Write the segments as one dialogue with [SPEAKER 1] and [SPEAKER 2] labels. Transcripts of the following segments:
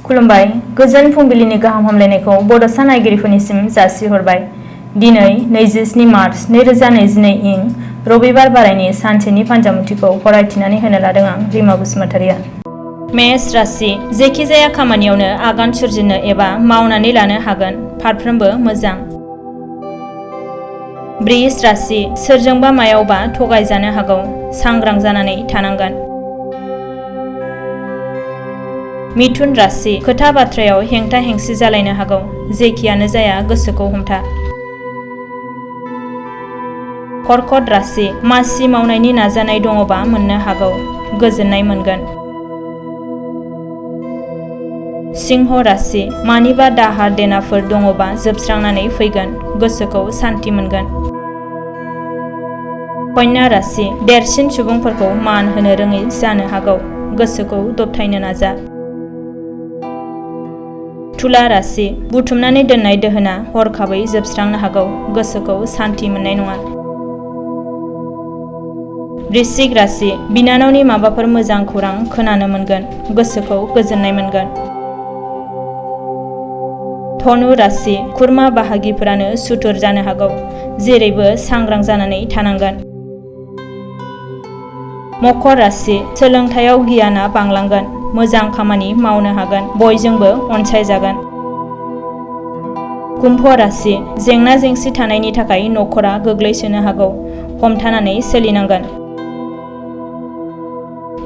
[SPEAKER 1] खुलुमबाय गोजोन फुंबिलिनि गाहाम हामलायनायखौ बड'सा नायगिरिफोरनिसिम जासिहरबाय। दिनै 27 मार्च 2022 इं रबिबार बारायनि सानसेनि फान्जामुथिखौ फरायथिनानै होनो लादों आं रिमा बसुमतारिया। मेष राशि जेखिजाया खामानियावनो आगान सुरजिनो एबा मावनानै लानो हागोन, फारफ्रोमबो मोजां। बृष राशि सोरजोंबा मायावबा थगायजानो हागौ, सांग्रां जानानै थानांगोन। मिथुन राशि खोथा बाथ्रायाव हेंथा हेंसि जालायनो हागौ, जेखियानो जाया गोसोखौ हमथा। कर्कट राशि मासि मावनायनि नाजानाय दङबा मोननो हागौ, गोजोननाय मोनगोन। सिंह राशि मानिबा दाहार देनाफोर दङबा जोबस्रांनानै फैगोन, गोसोखौ सान्थि मोनगोन। कन्या राशि देरसिन सुबुंफोरखौ मान होनो रोङै जानो हागौ, गोसोखौ दबथायनो नाजा। तुला राशि बुथुमनानै दोननाय दोहोना हरखाबै जोबस्रांनो हागौ, गोसोखौ सान्थि मोननाय नङा। वृश्चिक राशि बिनानावनि माबाफोर मोजां खौरां खोनानो मोनगोन, गोसोखौ गोजोननाय मोनगोन। धनु राशि खुरमा बाहागिफोरानो सुथुर जानो हागौ, जेरैबो सांग्रां जानानै थानांगोन। मकर राशि सोलोंथायाव गियाना बांलांगोन, मोजां खामानि मावनो हागोन, बयजोंबो अनसायजागोन। कुम्भ राशि जेंना जेंसि थानायनि थाखाय नखरा गोग्लैसोनो हागौ, हमथानानै सोलिनांगोन।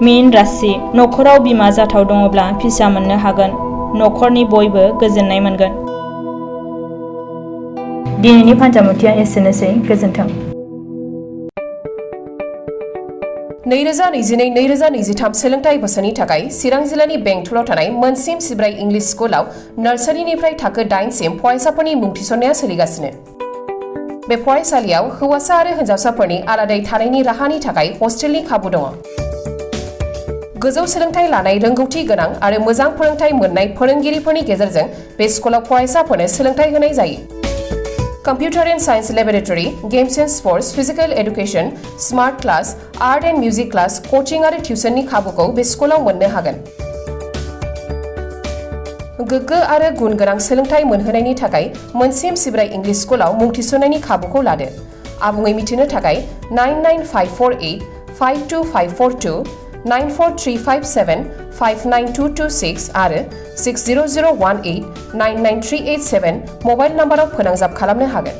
[SPEAKER 1] मीन राशि नखराव बिमा जाथाव दङब्ला फिसा मोननो हागोन, नखरनि बयबो गोजोननाय मोनगोन। दिनैनि फान्जामुथिया एसेनोसै, गोजोन्थों।
[SPEAKER 2] 2022-2023 सोलोंथाइ बोसोरनि थाखाय चिरां जिल्लानि बेंटलाव थानाय मोनसिम सिब्राय इंलिश स्कुलाव नार्सारिनिफ्राय थाखो 8 सिम फरायसाफोरनि मुं थिसननाया सोलिगासिनो। बे फरायसालियाव हौवासा आरो हिन्जावसाफोरनि आलादायै थानायनि राहानि थाखाय हस्टेलनि खाबु दङ। गोजौ सोलोंथाइ लानाय रोंगौथि गोनां आरो मोजां फोरोंथाइ मोननाय फोरोंगिरिफोरनि गेजेरजों बे स्कुलाव फरायसाफोरनो सोलोंथाइ होनाय जायो। Computer and Science Laboratory, Games and Sports, Physical Education, Smart Class, Art and Music Class, Coaching आरो टिउसननि खाबुखौ बे स्कुलाव मोननो हागोन। गोग्गो आरो गुन गोनां सोलोंथाइ मोनहोनायनि थाखाय मोनसिम सिब्राय इंलिश स्कुलाव मुं थिसननायनि खाबुखौ लादो। आबुङै मिथिनो थाखाय 99548525542, 94357592226 आरो 60018993887 मबाइल नाम्बाराव फोनांजाब खालामनो हागोन।